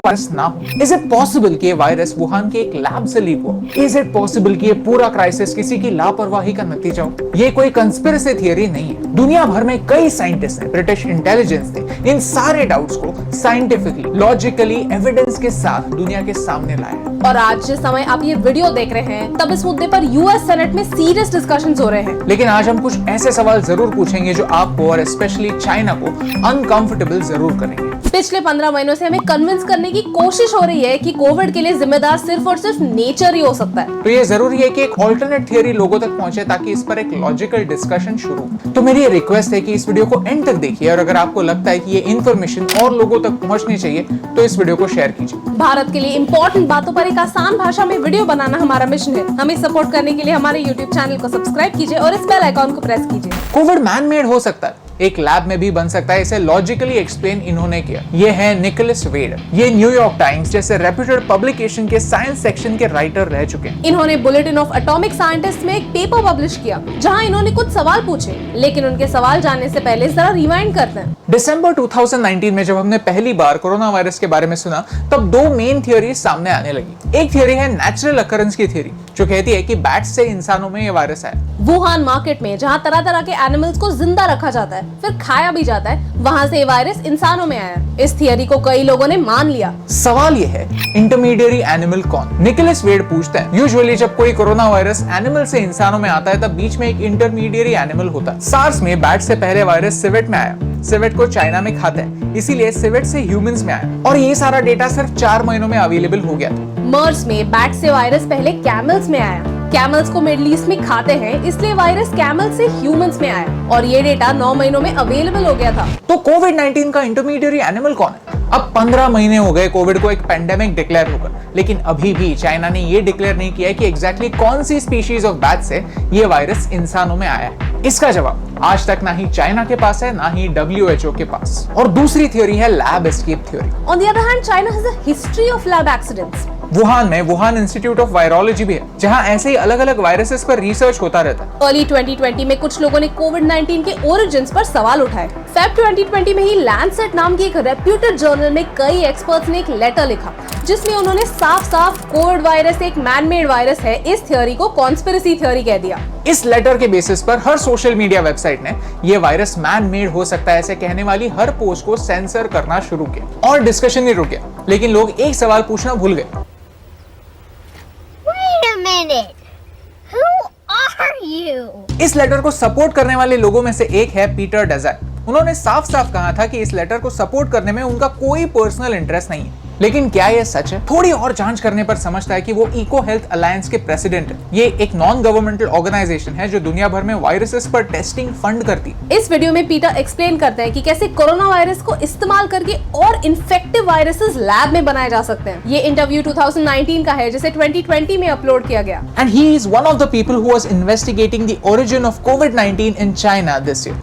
Virus ना हो? Is it possible कि ये वायरस वुहान के एक लैब से लीक हो? इज इट पॉसिबल कि ये पूरा क्राइसिस किसी की लापरवाही का नतीजा हो? ये कोई कंस्पिरेसी थियरी नहीं है। दुनिया भर में कई साइंटिस्ट ने, ब्रिटिश इंटेलिजेंस ने इन सारे डाउट्स को साइंटिफिकली, लॉजिकली, एविडेंस के साथ दुनिया के सामने लाया। और आज जिस समय आप ये वीडियो देख रहे हैं तब इस मुद्दे पर यूएस सेनेट में सीरियस डिस्कशंस हो रहे हैं। लेकिन आज हम कुछ ऐसे सवाल जरूर पूछेंगे जो आपको और स्पेशली चाइना को अनकंफर्टेबल जरूर करेंगे। पिछले 15 महीनों से हमें कन्विंस करने की कोशिश हो रही है कि कोविड के लिए जिम्मेदार सिर्फ और सिर्फ नेचर ही हो सकता है। तो ये जरूरी है कि एक ऑल्टरनेट थियरी लोगों तक पहुंचे ताकि इस पर एक लॉजिकल डिस्कशन शुरू हो। तो मेरी रिक्वेस्ट है कि इस वीडियो को एंड तक देखिए और अगर आपको लगता है कि ये इन्फॉर्मेशन और लोगों तक पहुंचनी चाहिए तो इस वीडियो को शेयर कीजिए। भारत के लिए इंपॉर्टेंट बातों पर एक आसान भाषा में वीडियो बनाना हमारा मिशन है। हमें सपोर्ट करने के लिए हमारे YouTube चैनल को सब्सक्राइब कीजिए और इस बेल आइकॉन को प्रेस कीजिए। कोविड मैन मेड हो सकता है, एक लैब में भी बन सकता है, इसे लॉजिकली एक्सप्लेन इन्होंने किया। ये है निकोलस वेड। ये न्यूयॉर्क टाइम्स जैसे रेप्यूटेड पब्लिकेशन के साइंस सेक्शन के राइटर रह चुके हैं। इन्होंने बुलेटिन ऑफ एटॉमिक साइंटिस्ट में एक पेपर पब्लिश किया जहां इन्होंने कुछ सवाल पूछे, लेकिन उनके सवाल जानने से पहले जरा रिवाइंड करते हैं। दिसंबर 2019 में जब हमने पहली बार कोरोना वायरस के बारे में सुना तब दो मेन थियरी सामने आने लगी। एक थियरी है नेचुरल अकरेंस की थियरी, जो कहती है कि बैट्स से इंसानों में ये वायरस आया। वुहान मार्केट में जहां तरह तरह के एनिमल्स को जिंदा रखा जाता है फिर खाया भी जाता है, वहां से ये वायरस इंसानों में आया। इस थियरी को कई लोगों ने मान लिया। सवाल ये है, इंटरमीडियरी एनिमल कौन? निकोलस वेड पूछते हैं, यूजुअली जब कोई कोरोना वायरस एनिमल से इंसानों में आता है तब बीच में एक इंटरमीडियरी एनिमल होता है। सार्स में बैट से पहले वायरस सिवेट में आया। सिवेट को चाइना में खाते हैं, इसीलिए सिवेट से ह्यूमंस में आया और ये सारा डेटा सिर्फ 4 महीनों में अवेलेबल हो गया था। मर्स में बैट से वायरस पहले कैमल्स में आया। कैमल्स को मिडिल ईस्ट में खाते हैं, इसलिए वायरस कैमल से ह्यूमंस में आया और ये डेटा 9 महीनों में अवेलेबल हो गया था। तो कोविड-19 का इंटरमीडियरी एनिमल कौन है? अब 15 महीने हो गए कोविड को एक पेंडेमिक डिक्लेयर होकर, लेकिन अभी भी चाइना ने ये डिक्लेयर नहीं किया है कि एग्जैक्टली कौन सी स्पीशीज ऑफ बैट से ये वायरस इंसानों में आया है। इसका जवाब आज तक ना ही चाइना के पास है ना ही WHO के पास। और दूसरी थ्योरी है lab escape theory. On the other hand, China has a history of lab accidents. Wuhan में वुहान इंस्टीट्यूट ऑफ वायरोलॉजी भी है, जहां ऐसे ही अलग अलग वायरसेस पर रिसर्च होता रहता है। अर्ली 2020 में कुछ लोगों ने कोविड-19 के ओरिजिन्स पर सवाल उठाए। फेब 2020 में ही लैंडसेट नाम की एक रेप्यूटेड जर्नल में कई एक्सपर्ट्स ने एक लेटर लिखा जिसमें उन्होंने साफ-साफ कोविड वायरस एक मैन-मेड वायरस है इस थ्योरी को कॉन्स्पिरेसी थ्योरी कह दिया। इस लेटर के बेसिस पर हर सोशल मीडिया वेबसाइट ने ये वायरस मैन मेड हो सकता है ऐसे कहने वाली हर पोस्ट को सेंसर करना शुरू किया और डिस्कशन नहीं रुक गया। लेकिन लोग एक सवाल पूछना भूल गए। इस लेटर को सपोर्ट करने वाले लोगों में से एक है पीटर डज़ार्ट। उन्होंने साफ साफ कहा था कि इस लेटर को सपोर्ट करने में उनका कोई पर्सनल इंटरेस्ट नहीं है। लेकिन क्या ये सच है? थोड़ी और जांच करने पर समझता है कि वो इको हेल्थ अलायंस के प्रेसिडेंट है। ये एक नॉन गवर्नमेंटल ऑर्गेनाइजेशन है जो दुनिया भर में वायरसेस पर टेस्टिंग फंड करती है। इस वीडियो में पीटर एक्सप्लेन करते हैं कि कैसे कोरोना वायरस को इस्तेमाल करके और इन्फेक्टिव वायरसेस लैब में बनाए जा सकते हैं। ये इंटरव्यू 2019 का है जिसे 2020 में अपलोड किया गया। And he is one of the people who was investigating the origin of COVID-19 in China this year.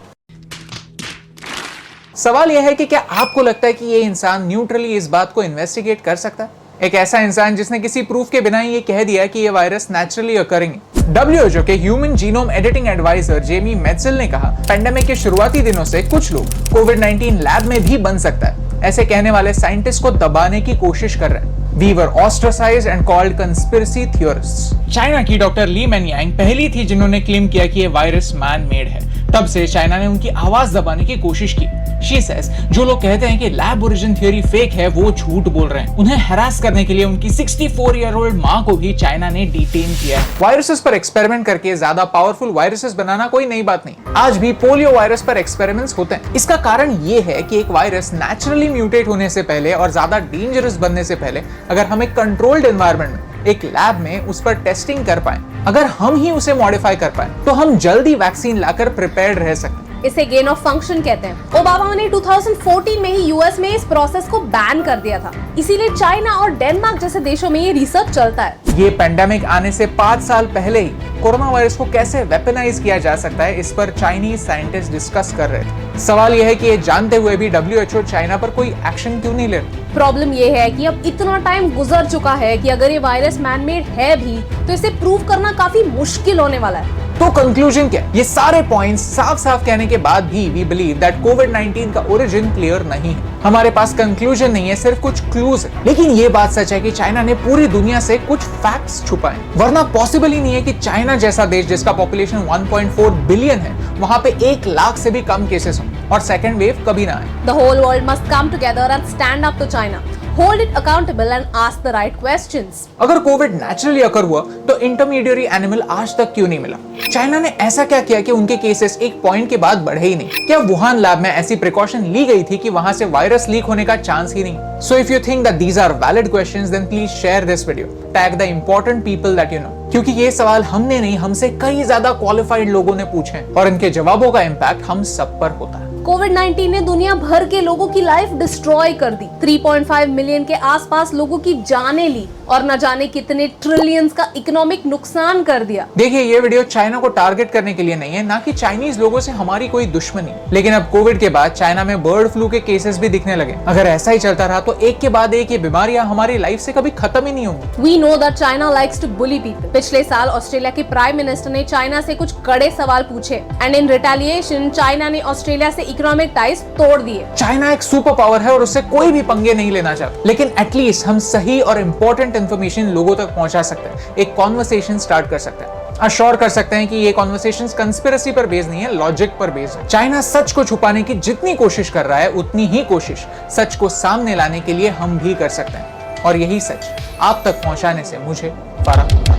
सवाल यह है कि क्या आपको लगता है कि ये इंसान न्यूट्रली इस बात को इन्वेस्टिगेट कर सकता है? एक ऐसा इंसान जिसने किसी प्रूफ के बिना ही ये कह दिया कि ये वायरस नेचुरली अकरिंग है। WHO के human genome editing adviser Jamie Metzl ने कहा, पेंडेमिक के शुरुआती दिनों से कुछ लोग कोविड-19 लैब में भी बन सकता है ऐसे कहने वाले साइंटिस्ट को दबाने की कोशिश कर रहे हैं। We were ostracized and called conspiracy theorists. China की डॉक्टर ली मेनयांग पहली थी जिन्होंने क्लेम किया कि ये वायरस मैन मेड है। तब से चाइना ने उनकी आवाज दबाने की कोशिश की। She says, जो लोग कहते हैं कि लैब ओरिजिन थ्योरी फेक है वो झूठ बोल रहे हैं। उन्हें हरास करने के लिए उनकी 64-year-old माँ को भी चाइना ने डिटेन किया। वायरसेस पर एक्सपेरिमेंट करके ज्यादा पावरफुल वायरसेस बनाना कोई नई बात नहीं। आज भी पोलियो वायरस पर एक्सपेरिमेंट्स होते हैं। इसका कारण ये है कि एक वायरस नेचुरली म्यूटेट होने से पहले और ज्यादा डेंजरस बनने से पहले अगर हम एक कंट्रोल्ड एनवायरनमेंट में, एक लैब में उस पर टेस्टिंग कर पाए, अगर हम ही उसे मॉडिफाई कर पाए तो हम जल्दी वैक्सीन लाकर प्रिपेयर्ड रह सकते हैं। इसे गेन ऑफ फंक्शन कहते हैं। ओबामा ने 2014 में ही यूएस में इस प्रोसेस को बैन कर दिया था, इसीलिए चाइना और डेनमार्क जैसे देशों में ये रिसर्च चलता है। ये पेंडेमिक आने से 5 साल पहले ही कोरोना वायरस को कैसे वेपनाइज किया जा सकता है इस पर चाइनीज साइंटिस्ट डिस्कस कर रहे थे। सवाल यह है कि ये जानते हुए भी WHO चाइना पर कोई एक्शन क्यों नहीं ले रही? प्रॉब्लम ये है कि अब इतना टाइम गुजर चुका है कि अगर ये वायरस मैन मेड है भी तो इसे प्रूव करना काफी मुश्किल होने वाला है। तो कंक्लूजन क्या है? ये सारे पॉइंट्स साफ साफ कहने के बाद भी वी बिलीव दैट कोविड-19 का ओरिजिन क्लियर नहीं है। हमारे पास कंक्लूजन नहीं है, सिर्फ कुछ क्लूज है। लेकिन ये बात सच है कि चाइना ने पूरी दुनिया से कुछ फैक्ट्स छुपाए, वरना पॉसिबल ही नहीं है कि चाइना जैसा देश जिसका पॉपुलेशन 1.4 बिलियन है, वहां पे 1 लाख से भी कम केसेस हों और सेकेंड वेव कभी ना आए। The whole world must come together and stand up to China. Hold it accountable and ask the right questions. अगर कोविड नेचुरली अकर हुआ तो इंटरमीडिएरी एनिमल आज तक क्यों नहीं मिला? चाइना ने ऐसा क्या किया कि उनके केसेस एक पॉइंट के बाद बढ़े ही नहीं? क्या वुहान लैब में ऐसी प्रिकॉशन ली गई थी कि वहां से वायरस लीक होने का चांस ही नहीं? So if you think that these are valid questions then please share this video, tag the important people that you know, क्योंकि ये सवाल हमने नहीं, हमसे कई ज्यादा क्वालिफाइड लोगों ने पूछे और इनके जवाबों का इम्पैक्ट हम सब पर होता है। कोविड-19 ने दुनिया भर के लोगों की लाइफ डिस्ट्रॉय कर दी। 3.5 मिलियन के आसपास लोगों की जानें ली और न जाने कितने ट्रिलियंस का इकोनॉमिक नुकसान कर दिया। देखिए, ये वीडियो चाइना को टारगेट करने के लिए नहीं है, ना कि चाइनीज लोगों से हमारी कोई दुश्मनी। लेकिन अब कोविड के बाद चाइना में बर्ड फ्लू के केसेस भी दिखने लगे। अगर ऐसा ही चलता रहा तो एक के बाद एक ये बीमारियां हमारी लाइफ से कभी खत्म ही नहीं होंगी। We know that China likes to bully people. पिछले साल ऑस्ट्रेलिया के प्राइम मिनिस्टर ने चाइना से कुछ कड़े सवाल पूछे एंड इन रिटेलिएशन चाइना ने ऑस्ट्रेलिया से इकोनॉमिक टाइज तोड़ दिए। चाइना एक सुपर पावर है और उससे कोई भी पंगे नहीं लेना चाहता, लेकिन एटलीस्ट हम सही और इम्पोर्टेंट इन्फॉर्मेशन लोगों तक पहुंचा सकते हैं, एक कॉन्वर्सेशन स्टार्ट कर सकते हैं, अश्योर कर सकते हैं कि ये कॉन्वर्सेशंस कंस्पिरेसी पर बेस्ड नहीं है, लॉजिक पर बेस्ड है। चाइना सच को छुपाने की जितनी कोशिश कर रहा है उतनी ही कोशिश सच को सामने लाने के लिए हम भी कर सकते हैं, और यही सच आप तक पहुंचाने से मुझे फर्क